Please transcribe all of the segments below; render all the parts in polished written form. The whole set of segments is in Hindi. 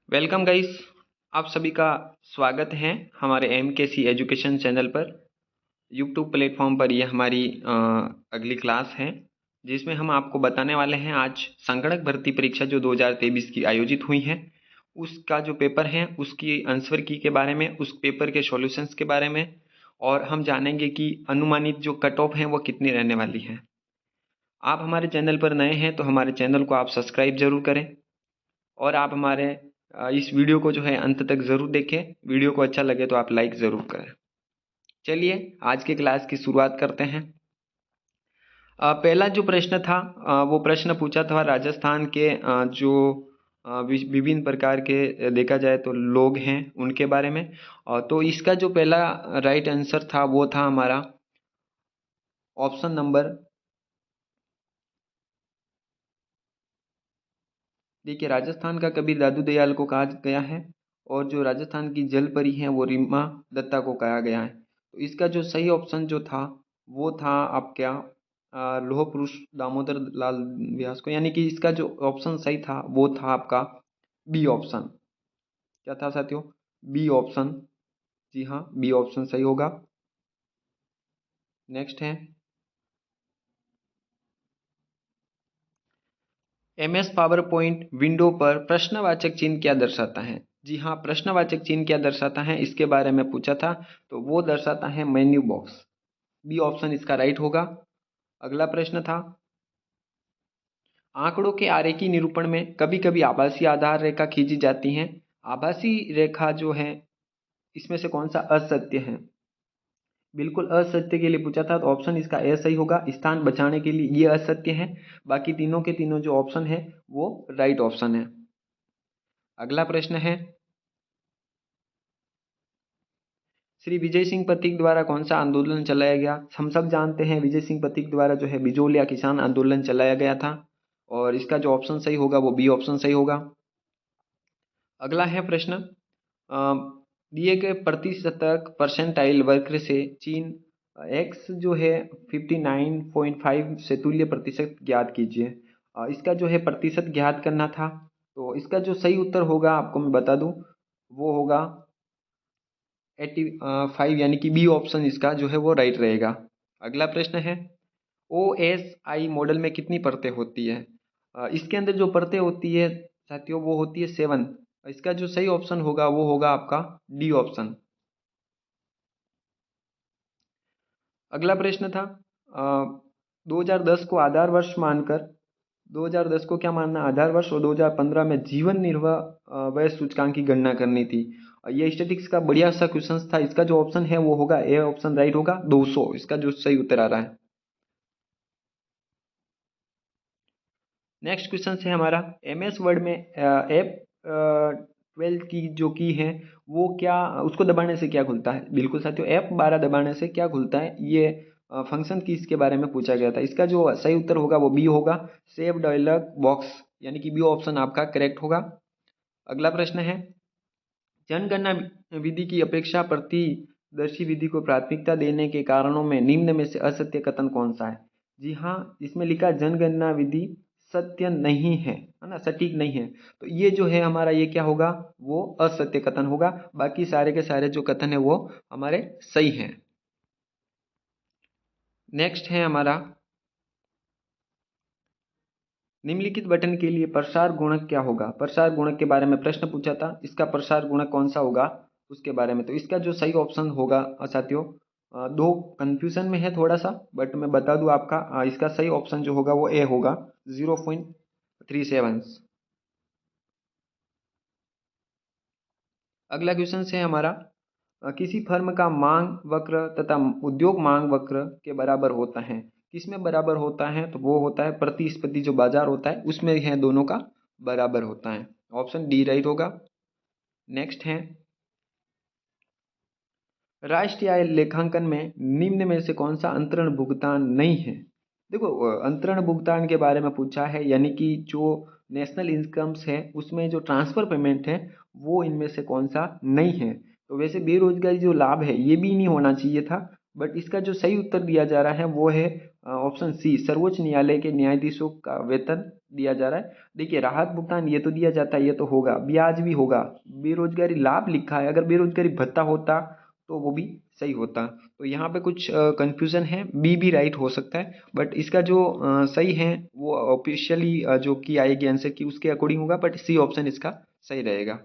Welcome guys. आप सभी का स्वागत है हमारे MKC एजुकेशन चैनल पर। यूट्यूब प्लेटफॉर्म पर यह हमारी अगली क्लास है, जिसमें हम आपको बताने वाले हैं आज संगणक भर्ती परीक्षा जो 2023 की आयोजित हुई है, उसका जो पेपर है उसकी आंसर की के बारे में, उस पेपर के सॉल्यूशंस के बारे में, और हम जानेंगे कि अनुमानित जो कट ऑफ है वो कितनी रहने वाली है। आप हमारे चैनल पर नए हैं तो हमारे चैनल को आप सब्सक्राइब जरूर करें, और आप हमारे इस वीडियो को जो है अंत तक ज़रूर देखें। वीडियो को अच्छा लगे तो आप लाइक ज़रूर करें। चलिए आज की क्लास की शुरुआत करते हैं। पहला जो प्रश्न था वो प्रश्न पूछा था राजस्थान के जो विभिन्न प्रकार के देखा जाए तो लोग हैं उनके बारे में। तो इसका जो पहला राइट आंसर था वो था हमारा ऑप्शन नंबर, देखिए राजस्थान का कबीर दादू दयाल को कहा गया है, और जो राजस्थान की जल परी है वो रीमा दत्ता को कहा गया है। तो इसका जो सही ऑप्शन जो था वो था आपका लोह पुरुष दामोदर लाल व्यास को, यानी कि इसका जो ऑप्शन सही था वो था आपका बी ऑप्शन। क्या था साथियों? B option. जी हाँ, बी ऑप्शन सही होगा। नेक्स्ट है MS पावर पॉइंट विंडो पर प्रश्नवाचक चिन्ह क्या दर्शाता है? जी हाँ, प्रश्नवाचक चिन्ह क्या दर्शाता है इसके बारे में पूछा था, तो वो दर्शाता है मेन्यू बॉक्स। बी ऑप्शन इसका राइट होगा। अगला प्रश्न था आंकड़ों के आरेखी निरूपण में कभी कभी आभासी आधार रेखा खींची जाती है। आभासी रेखा जो है इसमें से कौन सा असत्य है? बिल्कुल असत्य के लिए पूछा था, तो ऑप्शन इसका ए सही होगा। स्थान बचाने के लिए ये असत्य है, बाकी तीनों के तीनों जो ऑप्शन है वो राइट ऑप्शन है। अगला प्रश्न है श्री विजय सिंह पथिक द्वारा कौन सा आंदोलन चलाया गया? हम सब जानते हैं विजय सिंह पथिक द्वारा जो है बिजोलिया किसान आंदोलन चलाया गया था, और इसका जो ऑप्शन सही होगा वो बी ऑप्शन सही होगा। अगला है प्रश्न दिए गए प्रतिशतक परसेंटाइल वक्र से चीन एक्स जो है 59.5 से तुल्य प्रतिशत ज्ञात कीजिए। इसका जो है प्रतिशत ज्ञात करना था, तो इसका जो सही उत्तर होगा आपको मैं बता दूं, वो होगा 85, यानी कि बी ऑप्शन इसका जो है वो राइट रहेगा। अगला प्रश्न है OSI मॉडल में कितनी परतें होती है? इसके अंदर जो परतें होती है साथियों वो होती है 7। इसका जो सही ऑप्शन होगा वो होगा आपका डी ऑप्शन। अगला प्रश्न था 2010 को आधार वर्ष मानकर, 2010 को क्या मानना आधार वर्ष, और 2015 में जीवन निर्वाह व्यय सूचकांक की गणना करनी थी। ये स्टैटिक्स का बढ़िया सा क्वेश्चन था। इसका जो ऑप्शन है वो होगा ए ऑप्शन राइट होगा 200, इसका जो सही उत्तर आ रहा है। नेक्स्ट क्वेश्चन है हमारा MS वर्ड में F12 की जो की है वो क्या, उसको दबाने से क्या खुलता है? बिल्कुल साथियों, F12 दबाने से क्या खुलता है, ये फंक्शन की इसके बारे में पूछा गया था। इसका जो सही उत्तर होगा वो बी होगा, सेव डायलॉग बॉक्स, यानी कि बी ऑप्शन आपका करेक्ट होगा। अगला प्रश्न है जनगणना विधि की अपेक्षा प्रतिदर्शी विधि को प्राथमिकता देने के कारणों में निम्न में से असत्य कथन कौन सा है? जी हाँ, इसमें लिखा जनगणना विधि सत्य नहीं है ना, सटीक नहीं है। तो ये जो है हमारा ये क्या होगा, वो असत्य कथन होगा। बाकी सारे के सारे जो कथन है वो हमारे सही हैं। नेक्स्ट है हमारा निम्नलिखित बटन के लिए प्रसार गुणक क्या होगा? प्रसार गुणक के बारे में प्रश्न पूछा था, इसका प्रसार गुणक कौन सा होगा उसके बारे में। तो इसका जो सही ऑप्शन होगा साथियों, दो कंफ्यूजन में है थोड़ा सा, बट मैं बता दूं आपका इसका सही ऑप्शन जो होगा वो ए होगा, 0.37। अगला क्वेश्चन है हमारा किसी फर्म का मांग वक्र तथा उद्योग मांग वक्र के बराबर होता है, किसमें बराबर होता है? तो वो होता है प्रतिस्पर्धी जो बाजार होता है उसमें है, दोनों का बराबर होता है। ऑप्शन डी राइट होगा। नेक्स्ट है राष्ट्रीय आय लेखांकन में निम्न में से कौन सा अंतरण भुगतान नहीं है? देखो अंतरण भुगतान के बारे में पूछा है, यानी कि जो नेशनल इनकम्स है उसमें जो ट्रांसफर पेमेंट है वो इनमें से कौन सा नहीं है। तो वैसे बेरोजगारी जो लाभ है ये भी नहीं होना चाहिए था, बट इसका जो सही उत्तर दिया जा रहा है वो है ऑप्शन सी, सर्वोच्च न्यायालय के न्यायाधीशों का वेतन दिया जा रहा है। देखिए राहत भुगतान ये तो दिया जाता है, ये तो होगा, ब्याज भी होगा, बेरोजगारी लाभ लिखा है, अगर बेरोजगारी भत्ता होता तो वो भी सही होता। तो यहाँ पे कुछ कंफ्यूजन है, बी भी राइट हो सकता है, बट इसका जो सही है वो ऑफिशियली जो की आएगी आंसर की उसके अकॉर्डिंग होगा, बट सी ऑप्शन इसका सही रहेगा।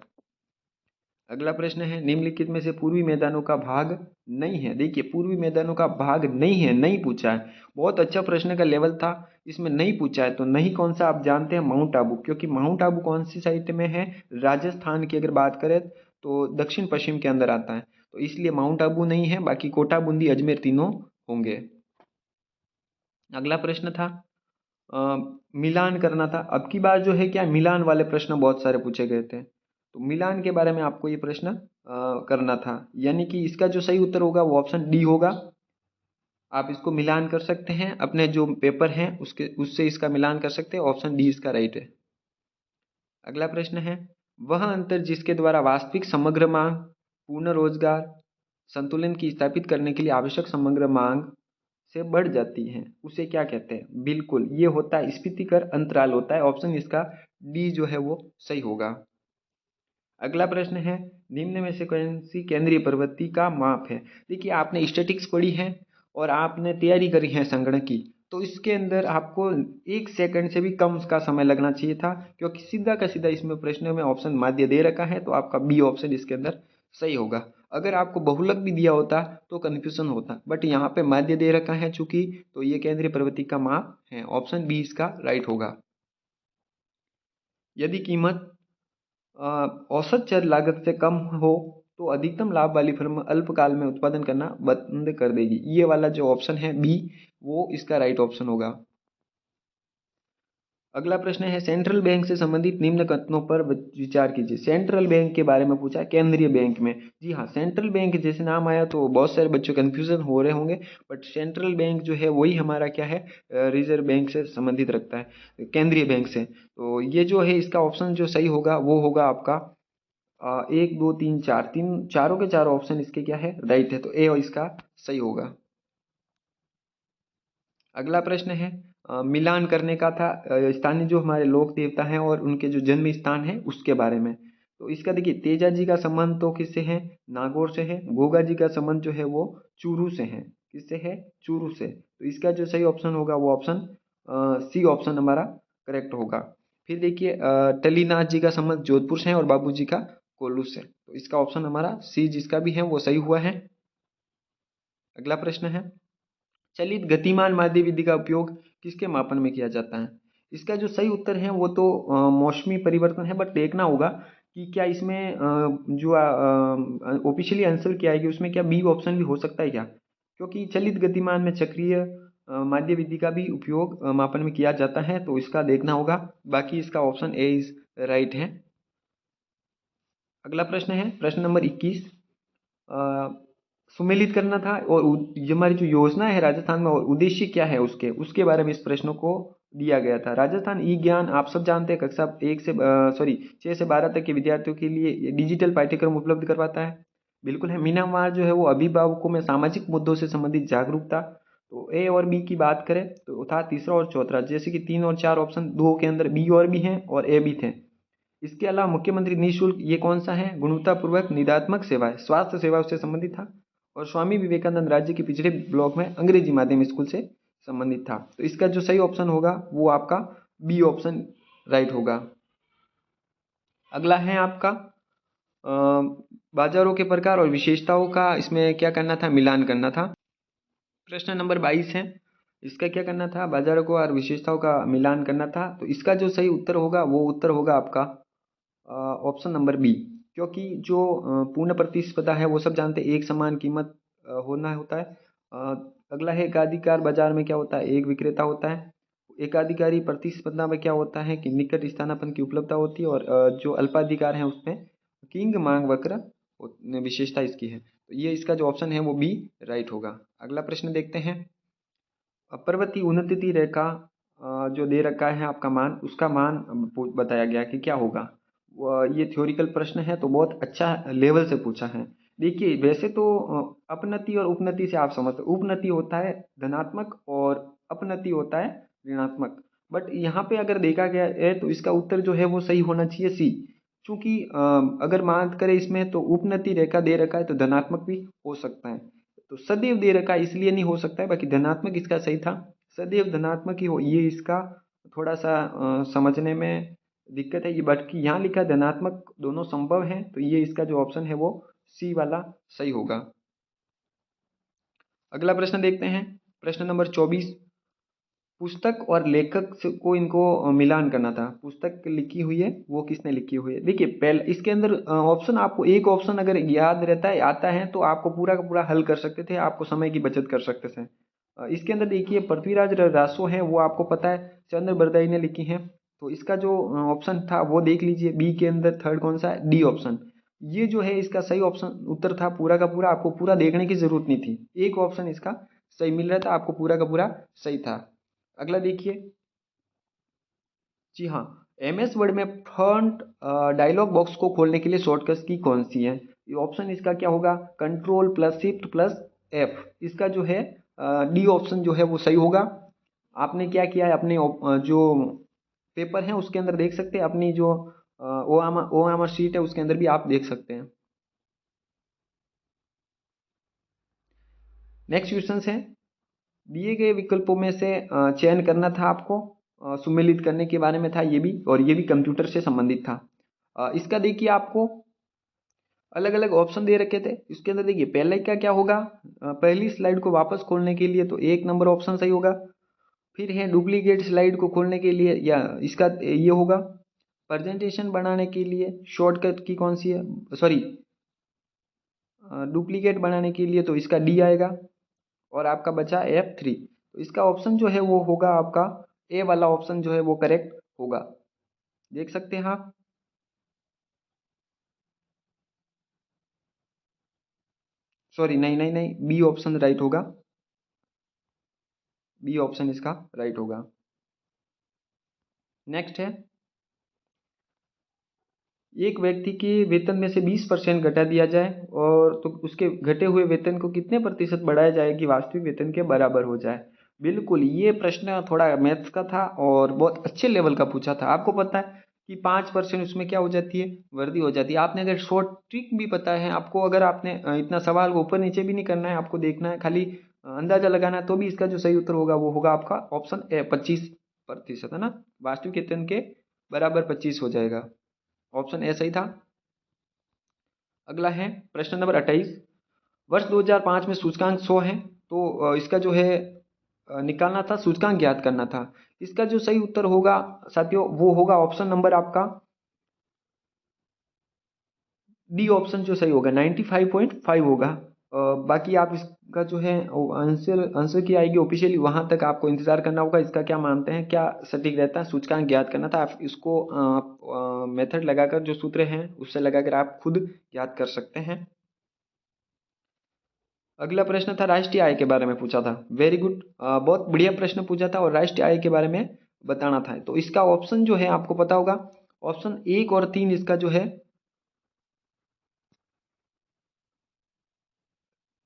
अगला प्रश्न है निम्नलिखित में से पूर्वी मैदानों का भाग नहीं है। देखिए पूर्वी मैदानों का भाग नहीं है, नहीं पूछा है, बहुत अच्छा प्रश्न का लेवल था, इसमें नहीं पूछा है। तो नहीं कौन सा आप जानते हैं, माउंट आबू, क्योंकि माउंट आबू कौन सी साइड में है, राजस्थान की अगर बात करें तो दक्षिण पश्चिम के अंदर आता है, तो इसलिए माउंट आबू नहीं है, बाकी कोटा बूंदी अजमेर तीनों होंगे। अगला प्रश्न था मिलान करना था। अब की बार जो है क्या मिलान वाले प्रश्न बहुत सारे पूछे गए थे, तो मिलान के बारे में आपको ये प्रश्न करना था, यानी कि इसका जो सही उत्तर होगा वो ऑप्शन डी होगा। आप इसको मिलान कर सकते हैं, अपने जो पेपर हैं उसके उससे इसका मिलान कर सकते हैं, ऑप्शन डी इसका राइट है। अगला प्रश्न है वह अंतर जिसके द्वारा वास्तविक समग्र मांग पूर्ण रोजगार संतुलन की स्थापित करने के लिए आवश्यक समग्र मांग से बढ़ जाती है उसे क्या कहते हैं। बिल्कुल ये होता है स्फीतिकर अंतराल होता है, ऑप्शन इसका डी जो है वो सही होगा। अगला प्रश्न है निम्न में से कौन सी केंद्रीय प्रवृत्ति का माप है। देखिए आपने स्टैटिक्स पढ़ी है और आपने तैयारी करी है संगणक की, तो इसके अंदर आपको 1 सेकंड से भी कम का समय लगना चाहिए था, क्योंकि सीधा का सीधा इसमें प्रश्न में ऑप्शन माध्य दे रखा है, तो आपका बी ऑप्शन इसके अंदर सही होगा। अगर आपको बहुलक भी दिया होता तो कंफ्यूजन होता, बट यहाँ पे माध्य दे रखा है चूंकि, तो ये केंद्रीय प्रवृत्ति का माप है, ऑप्शन बी इसका राइट होगा। यदि कीमत औसत चर लागत से कम हो तो अधिकतम लाभ वाली फर्म अल्पकाल में उत्पादन करना बंद कर देगी। ये वाला जो ऑप्शन है बी वो इसका राइट ऑप्शन होगा। अगला प्रश्न है सेंट्रल बैंक से संबंधित निम्न कथनों पर विचार कीजिए। सेंट्रल बैंक के बारे में पूछा, केंद्रीय बैंक में। जी हाँ, सेंट्रल बैंक जैसे नाम आया तो बहुत सारे बच्चों कंफ्यूजन हो रहे होंगे, बट सेंट्रल बैंक जो है वही हमारा क्या है, रिजर्व बैंक से संबंधित रखता है, केंद्रीय बैंक से। तो ये जो है इसका ऑप्शन जो सही होगा वो होगा आपका 1 2 3 4, चारों के चारों ऑप्शन इसके क्या है, राइट है, तो ए इसका सही होगा। अगला प्रश्न है मिलान करने का था, स्थानीय जो हमारे लोक देवता हैं और उनके जो जन्म स्थान है उसके बारे में। तो इसका देखिए तेजा जी का संबंध तो किससे है, नागौर से है। गोगा जी का संबंध जो है वो चूरू से है। किससे है, चूरू से। तो इसका जो सही ऑप्शन होगा वो ऑप्शन सी ऑप्शन हमारा करेक्ट होगा। फिर देखिए टलीनाथ जी का संबंध जोधपुर से है और बाबू जी का कोल्लू से, तो इसका ऑप्शन हमारा सी जिसका भी है वो सही हुआ है। अगला प्रश्न है चलित गतिमान माध्य विधि का उपयोग किसके मापन में किया जाता है। इसका जो सही उत्तर है वो तो मौसमी परिवर्तन है, बट देखना होगा कि क्या इसमें जो ऑफिशियली आंसर क्या आएगी उसमें क्या बी ऑप्शन भी हो सकता है क्या, क्योंकि चलित गतिमान में चक्रीय माध्य विधि का भी उपयोग मापन में किया जाता है, तो इसका देखना होगा। बाकी इसका ऑप्शन ए इज राइट है। अगला प्रश्न है प्रश्न नंबर 21, सुमेलित करना था और ये हमारी जो योजना है राजस्थान में और उद्देश्य क्या है उसके उसके बारे में इस प्रश्न को दिया गया था। राजस्थान ई ज्ञान आप सब जानते हैं कक्षा 6 से 12 तक के विद्यार्थियों के लिए डिजिटल पाठ्यक्रम उपलब्ध करवाता है। बिल्कुल है। मीनामार जो है वो अभिभावकों में सामाजिक मुद्दों से संबंधित जागरूकता। तो ए और बी की बात करें तो था तीसरा और चौथा, जैसे कि 3 और 4 ऑप्शन दो के अंदर बी और भी हैं और ए भी थे। इसके अलावा मुख्यमंत्री निःशुल्क ये कौन सा है, गुणवत्तापूर्वक निदात्मक सेवाएं, स्वास्थ्य सेवा से संबंधित था। और स्वामी विवेकानंद राज्य के पिछड़े ब्लॉक में अंग्रेजी माध्यम स्कूल से संबंधित था। तो इसका जो सही ऑप्शन होगा वो आपका बी ऑप्शन राइट होगा। अगला है आपका बाजारों के प्रकार और विशेषताओं का, इसमें क्या करना था, मिलान करना था। प्रश्न नंबर 22 है, इसका क्या करना था, बाजारों को और विशेषताओं का मिलान करना था। तो इसका जो सही उत्तर होगा वो उत्तर होगा आपका ऑप्शन नंबर बी, क्योंकि जो पूर्ण प्रतिस्पर्धा है वो सब जानते हैं, एक समान कीमत होना होता है। अगला है एकाधिकार बाजार में क्या होता है, एक विक्रेता होता है। एकाधिकारी प्रतिस्पर्धा में क्या होता है कि निकट स्थानापन्न की उपलब्धता होती है, और जो अल्पाधिकार है उसमें किंग मांग वक्र विशेषता इसकी है। तो ये इसका जो ऑप्शन है वो बी राइट होगा। अगला प्रश्न देखते हैं, पर्वतीय उन्नति रेखा जो दे रखा है आपका मान, उसका मान बताया गया कि क्या होगा। ये थ्योरिकल प्रश्न है तो बहुत अच्छा लेवल से पूछा है। देखिए वैसे तो अपनति और उपनति से आप समझते, उपनति होता है धनात्मक और अपनति होता है ऋणात्मक। बट यहाँ पे अगर देखा गया है तो इसका उत्तर जो है वो सही होना चाहिए सी। क्योंकि अगर मान करें इसमें तो उपनति रेखा दे रखा है तो धनात्मक भी हो सकता है, तो सदैव दे रखा है इसलिए नहीं हो सकता है, बाकी धनात्मक इसका सही था, सदैव धनात्मक ही हो, ये इसका थोड़ा सा समझने में दिक्कत है ये, बट कि यहाँ लिखा धनात्मक दोनों संभव है, तो ये इसका जो ऑप्शन है वो सी वाला सही होगा। अगला प्रश्न देखते हैं, प्रश्न नंबर 24। पुस्तक और लेखक को इनको मिलान करना था। पुस्तक लिखी हुई है, वो किसने लिखी हुई है। देखिए पहले इसके अंदर ऑप्शन, आपको एक ऑप्शन अगर याद रहता है आता है तो आपको पूरा का पूरा हल कर सकते थे, आपको समय की बचत कर सकते थे। इसके अंदर देखिए पृथ्वीराज रासो है, वो आपको पता है चंद्र बरदाई ने लिखी है, तो इसका जो ऑप्शन था वो देख लीजिए, बी के अंदर थर्ड कौन सा है, डी ऑप्शन। ये जो है इसका सही ऑप्शन उत्तर था पूरा का पूरा, आपको पूरा देखने की जरूरत नहीं थी, एक ऑप्शन इसका सही मिल रहा था आपको, पूरा का पूरा सही था। अगला देखिए, जी हाँ, एम एस वर्ड में फ्रंट डायलॉग बॉक्स को खोलने के लिए शॉर्टकट की कौन सी है। ये ऑप्शन इसका क्या होगा, control plus shift plus F, इसका जो है डी ऑप्शन जो है वो सही होगा। आपने क्या किया है, अपने जो पेपर है उसके अंदर देख सकते हैं, अपनी जो ओ एम आर शीट है उसके अंदर भी आप देख सकते हैं। नेक्स्ट क्वेश्चन है, दिए गए विकल्पों में से चयन करना था आपको, सुमेलित करने के बारे में था ये भी, और ये भी कंप्यूटर से संबंधित था। इसका देखिए आपको अलग अलग ऑप्शन दे रखे थे, इसके अंदर देखिए पहले का क्या होगा, पहली स्लाइड को वापस खोलने के लिए तो एक नंबर ऑप्शन सही होगा। फिर है डुप्लीकेट स्लाइड को खोलने के लिए, या इसका ये होगा, प्रेजेंटेशन बनाने के लिए शॉर्टकट की कौन सी है, सॉरी डुप्लीकेट बनाने के लिए तो इसका डी आएगा, और आपका बचा F3, तो इसका ऑप्शन जो है वो होगा आपका ए वाला ऑप्शन जो है वो करेक्ट होगा, देख सकते हैं आप। सॉरी नहीं नहीं नहीं, बी ऑप्शन राइट होगा, बी ऑप्शन इसका राइट होगा। नेक्स्ट है, एक व्यक्ति के वेतन में से 20% घटा दिया जाए और तो उसके घटे हुए वेतन को कितने प्रतिशत बढ़ाया जाए कि वास्तविक वेतन के बराबर हो जाए। बिल्कुल, ये प्रश्न थोड़ा मैथ्स का था और बहुत अच्छे लेवल का पूछा था। आपको पता है कि 5% उसमें क्या हो जाती है, वृद्धि हो जाती है। आपने अगर शॉर्ट ट्रिक भी पता है आपको, अगर आपने इतना सवाल को ऊपर नीचे भी नहीं करना है, आपको देखना है खाली अंदाजा लगाना है, तो भी इसका जो सही उत्तर होगा वो होगा आपका ऑप्शन ए, 25%, है ना, वास्तविक वेतन के बराबर 25 हो जाएगा, ऑप्शन ए सही था। अगला है प्रश्न नंबर 28। वर्ष 2005 में सूचकांक 100 है, तो इसका जो है निकालना था, सूचकांक ज्ञात करना था। इसका जो सही उत्तर होगा साथियों वो होगा ऑप्शन नंबर आपका डी ऑप्शन जो सही होगा, 95.5 होगा। बाकी आप इसका जो है आंसर आंसर की आएगी ऑफिशियली, वहां तक आपको इंतजार करना होगा। इसका क्या मानते हैं, क्या सटीक रहता है, सूचकांक ज्ञात करना था। आप इसको मेथड लगाकर जो सूत्र हैं उससे लगाकर आप खुद याद कर सकते हैं। अगला प्रश्न था राष्ट्रीय आय के बारे में पूछा था, वेरी गुड, बहुत बढ़िया प्रश्न पूछा था, और राष्ट्रीय आय के बारे में बताना था। तो इसका ऑप्शन जो है आपको पता होगा, ऑप्शन 1 और 3 इसका जो है,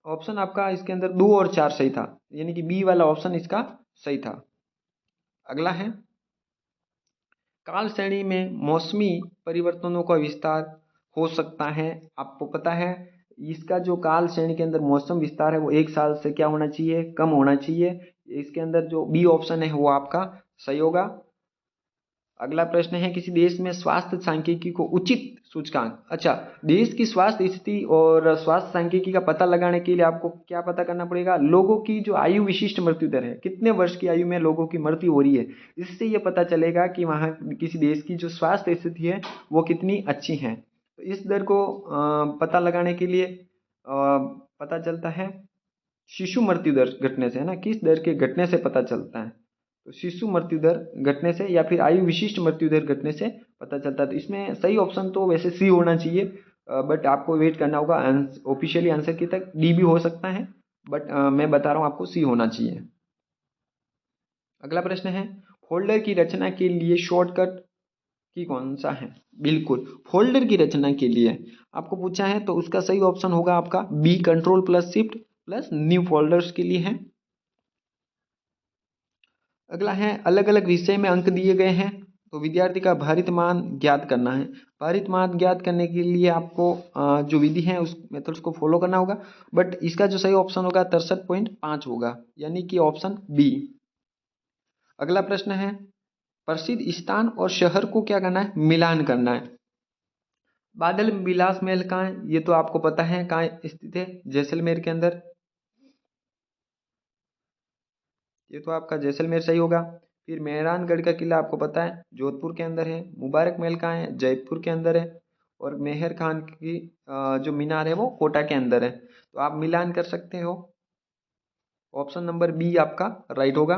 ऑप्शन आपका इसके अंदर 2 और 4 सही था, यानी कि बी वाला ऑप्शन इसका सही था। अगला है, काल श्रेणी में मौसमी परिवर्तनों का विस्तार हो सकता है। आपको पता है इसका जो काल श्रेणी के अंदर मौसम विस्तार है वो 1 साल से क्या होना चाहिए, कम होना चाहिए। इसके अंदर जो बी ऑप्शन है वो आपका सही होगा। अगला प्रश्न है, किसी देश में स्वास्थ्य सांख्यिकी को उचित सूचकांक, अच्छा, देश की स्वास्थ्य स्थिति और स्वास्थ्य सांख्यिकी का पता लगाने के लिए आपको क्या पता करना पड़ेगा, लोगों की जो आयु विशिष्ट मृत्यु दर है, कितने वर्ष की आयु में लोगों की मृत्यु हो रही है, इससे ये पता चलेगा कि वहाँ किसी देश की जो स्वास्थ्य स्थिति है वो कितनी अच्छी है। तो इस दर को पता लगाने के लिए पता चलता है शिशु मृत्यु दर घटने से, है ना, किस दर के घटने से पता चलता है, तो शिशु मृत्यु दर घटने से या फिर आयु विशिष्ट मृत्यु दर घटने से पता चलता है। तो इसमें सही ऑप्शन तो वैसे सी होना चाहिए, बट आपको वेट करना होगा ऑफिशियली आंसर की तक, डी भी हो सकता है, बट मैं बता रहा हूँ आपको सी होना चाहिए। अगला प्रश्न है, फोल्डर की रचना के लिए शॉर्टकट की कौन सा है। बिल्कुल, फोल्डर की रचना के लिए आपको पूछा है तो उसका सही ऑप्शन होगा आपका B, control plus shift plus new folders के लिए है। अगला है अलग अलग विषय में अंक दिए गए हैं, तो विद्यार्थी का भारित मान ज्ञात करना है। भारित मान ज्ञात करने के लिए आपको जो विधि है उस मेथड्स को फॉलो करना होगा, बट इसका जो सही ऑप्शन होगा 63.5 होगा, यानी कि ऑप्शन बी। अगला प्रश्न है प्रसिद्ध स्थान और शहर को क्या करना है, मिलान करना है। बादल विलास महल कहाँ है, ये तो आपको पता है कहाँ स्थित है, जैसलमेर के अंदर। ये तो आपका जैसलमेर सही होगा। फिर मेहरानगढ़ का किला आपको पता है जोधपुर के अंदर है। मुबारक महल कहाँ है, जयपुर के अंदर है। और मेहर खान की जो मीनार है वो कोटा के अंदर है। तो आप मिलान कर सकते हो, ऑप्शन नंबर बी आपका राइट होगा।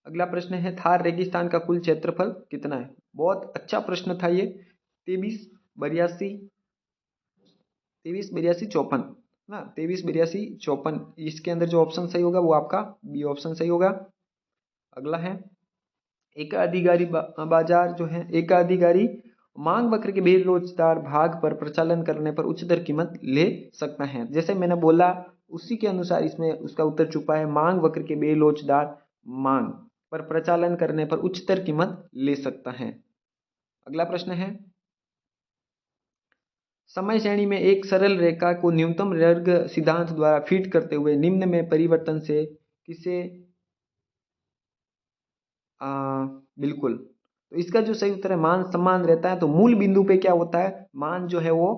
अगला प्रश्न है थार रेगिस्तान का कुल क्षेत्रफल कितना है। बहुत अच्छा प्रश्न था ये। 23 82 53 82 54 ना, 23 82 54, इसके अंदर जो ऑप्शन सही होगा वो आपका बी ऑप्शन सही होगा। अगला है एकाधिकारी बाजार जो है, एकाधिकारी मांग वक्र के बेरोजगार भाग पर प्रचालन करने पर उच्चतर कीमत ले सकता है। जैसे मैंने बोला उसी के अनुसार इसमें उसका उत्तर छुपा है, मांग वक्र के बेलोचदार मांग पर प्रचालन करने पर उच्चतर कीमत ले सकता है। अगला प्रश्न है समय श्रेणी में एक सरल रेखा को न्यूनतम वर्ग सिद्धांत द्वारा फिट करते हुए निम्न में परिवर्तन से किसे बिल्कुल, तो इसका जो सही उत्तर है मान समान रहता है। तो मूल बिंदु पे क्या होता है, मान जो है वो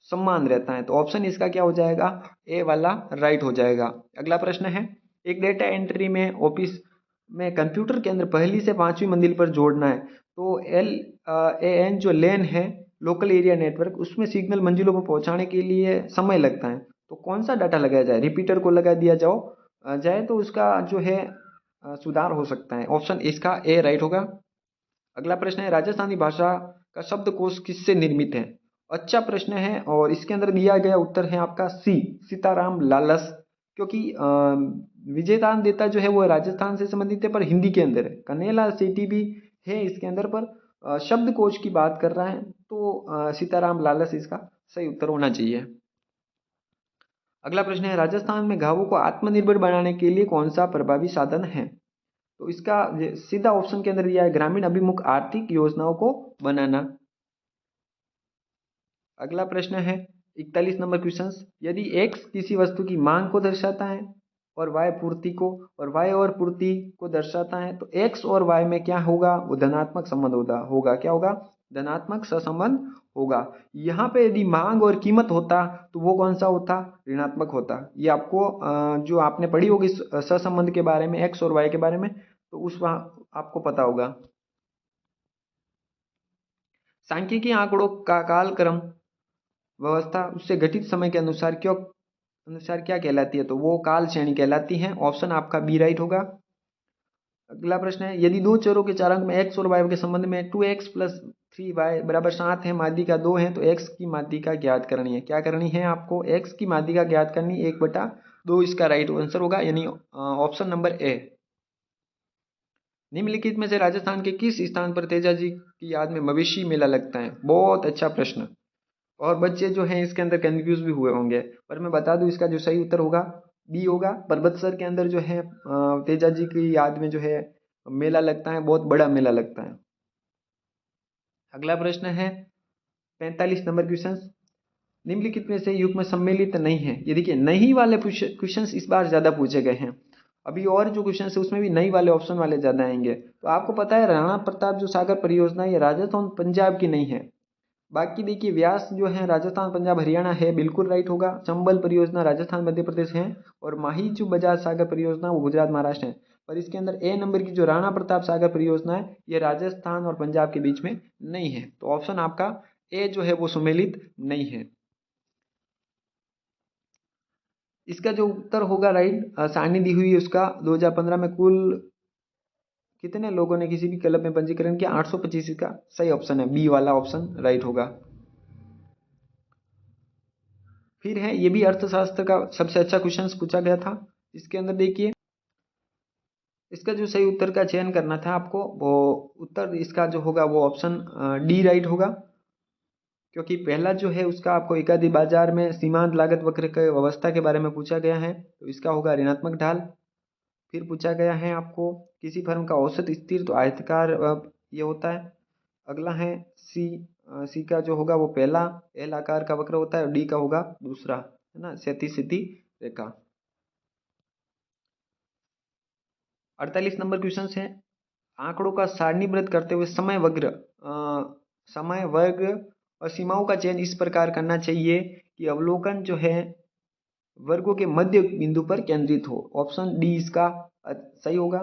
समान रहता है। तो ऑप्शन इसका क्या हो जाएगा, ए वाला राइट हो जाएगा। अगला प्रश्न है एक डेटा एंट्री में ऑफिस में कंप्यूटर के अंदर पहली से पांचवी मंजिल पर जोड़ना है। तो LAN जो लेन है, लोकल एरिया नेटवर्क, उसमें सिग्नल मंजिलों पर पहुंचाने के लिए समय लगता है। तो कौन सा डाटा लगाया जाए, रिपीटर को लगा दिया जाए तो उसका जो है सुधार हो सकता है। ऑप्शन इसका ए राइट होगा। अगला प्रश्न है राजस्थानी भाषा का शब्दकोश किससे निर्मित है। अच्छा प्रश्न है और इसके अंदर दिया गया उत्तर है आपका सी, सीताराम लालस। क्योंकि विजयदान देता जो है वो राजस्थान से संबंधित है पर हिंदी के अंदर है। कन्हैयालाल सेठी भी है इसके अंदर पर शब्दकोश की बात कर रहा है, तो सीताराम लालस इसका सही उत्तर होना चाहिए। अगला प्रश्न है राजस्थान में गांवों को आत्मनिर्भर बनाने के लिए कौन सा प्रभावी साधन है। तो इसका सीधा ऑप्शन के अंदर दिया है ग्रामीण अभिमुख आर्थिक योजनाओं को बनाना। अगला प्रश्न है 41 नंबर क्वेश्चन, यदि x किसी वस्तु की मांग को दर्शाता है और y पूर्ति को, और y और पूर्ति को दर्शाता है, तो x और y में क्या होगा, वो धनात्मक संबंध होगा। क्या होगा, धनात्मक सहसंबंध होगा। यहाँ पे यदि मांग और कीमत होता तो वो कौन सा होता, ऋणात्मक होता। ये आपको जो आपने पढ़ी होगी सहसंबंध के बारे में, x और y के बारे में, तो उस वहाँ आपको पता होगा। सांख्यिकी आंकड़ों का कालक्रम व्यवस्था उससे घटित समय के अनुसार क्या कहलाती है, तो वो काल श्रेणी कहलाती है। ऑप्शन आपका बी राइट होगा। अगला प्रश्न है यदि दो चरों के चारांक में x और y के संबंध में 2x + 3y बराबर 7 है, माध्यिका 2 है, तो x की माध्यिका ज्ञात करनी है। क्या करनी है आपको, x की माध्यिका ज्ञात करनी, 1/2 इसका राइट आंसर होगा, यानी ऑप्शन नंबर ए। निम्नलिखित में से राजस्थान के किस स्थान पर तेजा जी की याद में मवेशी मेला लगता है। बहुत अच्छा प्रश्न, और बच्चे जो हैं इसके अंदर कंफ्यूज भी हुए होंगे, पर मैं बता दूं इसका जो सही उत्तर होगा बी होगा। परबतसर के अंदर जो है तेजा जी की याद में जो है मेला लगता है, बहुत बड़ा मेला लगता है। अगला प्रश्न है 45 नंबर क्वेश्चन, निम्नलिखित में से युग्म में सम्मिलित नहीं है। ये देखिए नहीं वाले क्वेश्चन इस बार ज्यादा पूछे गए हैं। अभी और जो क्वेश्चन है उसमें भी नई वाले ऑप्शन वाले ज्यादा आएंगे। तो आपको पता है राणा प्रताप जो सागर परियोजना ये राजस्थान पंजाब की नहीं है। बाकी देखिए व्यास जो है राजस्थान पंजाब हरियाणा है, बिल्कुल राइट होगा। चंबल परियोजना राजस्थान मध्य प्रदेश है, और माही जो बजाज सागर परियोजना वो गुजरात महाराष्ट्र है। पर इसके अंदर ए नंबर की जो राणा प्रताप सागर परियोजना है ये राजस्थान और पंजाब के बीच में नहीं है। तो ऑप्शन आपका ए जो है वो सम्मिलित नहीं है। इसका जो उत्तर होगा राइट सारणी दी हुई है उसका 2015 में कुल कितने लोगों ने किसी भी क्लब में पंजीकरण किया, 825। इसका सही ऑप्शन है बी वाला ऑप्शन राइट होगा। फिर है ये भी अर्थशास्त्र का सबसे अच्छा क्वेश्चन पूछा गया था। इसके अंदर देखिए इसका जो सही उत्तर का चयन करना था आपको, वो उत्तर इसका जो होगा वो ऑप्शन डी राइट होगा। क्योंकि पहला जो है उसका आपको एकाधिक बाजार में सीमांत लागत वक्र के व्यवस्था के बारे में पूछा गया है, तो इसका होगा ऋणात्मक ढाल। फिर पूछा गया है आपको किसी फर्म का औसत स्थिर तो आयताकार ये होता है। अगला है सी का जो होगा वो पहला एल आकार का वक्र होता है और डी का होगा दूसरा, है ना, क्षैतिज सीधी रेखा। 48 नंबर क्वेश्चन है, आंकड़ों का सारणीबद्ध करते हुए समय वर्ग और सीमाओं का चयन इस प्रकार करना चाहिए कि अवलोकन जो है वर्गों के मध्य बिंदु पर केंद्रित हो। ऑप्शन डी इसका सही होगा।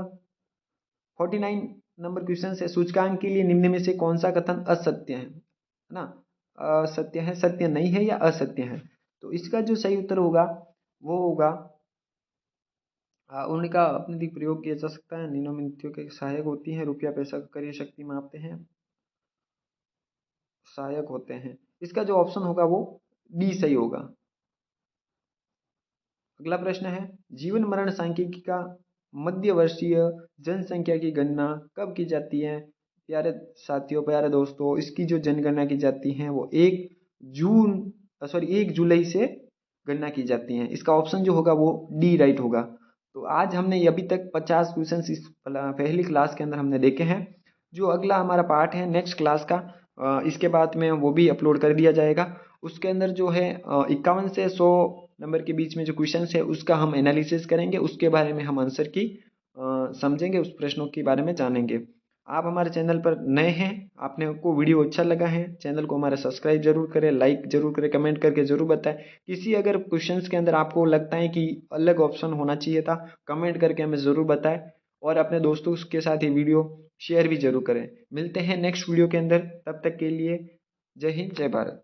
49 नंबर क्वेश्चन है, सूचकांक के लिए निम्न में से कौन सा कथन असत्य है ना, असत्य है, सत्य नहीं है या असत्य है। तो इसका जो सही उत्तर होगा वो होगा उनका अपने अधिक प्रयोग किया जा सकता है, निम्नलिखित के सहायक होती है, रुपया पैसा क्रय शक्ति मापते हैं, सहायक होते हैं। इसका जो ऑप्शन होगा वो डी सही होगा। अगला प्रश्न है, जीवन मरण सांख्यिकी का मध्यवर्षीय जनसंख्या की गणना कब की जाती है। प्यारे साथियों, प्यारे दोस्तों, इसकी जो जनगणना की जाती है वो 1 जुलाई से गणना की जाती है। इसका ऑप्शन जो होगा वो डी राइट होगा। तो आज हमने अभी तक 50 क्वेश्चन इस पहली क्लास के अंदर हमने देखे हैं। जो अगला हमारा पार्ट है नेक्स्ट क्लास का, इसके बाद में वो भी अपलोड कर दिया जाएगा। उसके अंदर जो है 51 से 100 नंबर के बीच में जो क्वेश्चन है उसका हम एनालिसिस करेंगे, उसके बारे में हम आंसर की समझेंगे, उस प्रश्नों के बारे में जानेंगे। आप हमारे चैनल पर नए हैं, आपने को वीडियो अच्छा लगा है, चैनल को हमारा सब्सक्राइब जरूर करें, लाइक जरूर करें, कमेंट करके जरूर बताएं। किसी अगर क्वेश्चंस के अंदर आपको लगता है कि अलग ऑप्शन होना चाहिए था, कमेंट करके हमें ज़रूर बताएं और अपने दोस्तों के साथ ये वीडियो शेयर भी जरूर करें। मिलते हैं नेक्स्ट वीडियो के अंदर, तब तक के लिए जय हिंद, जय भारत।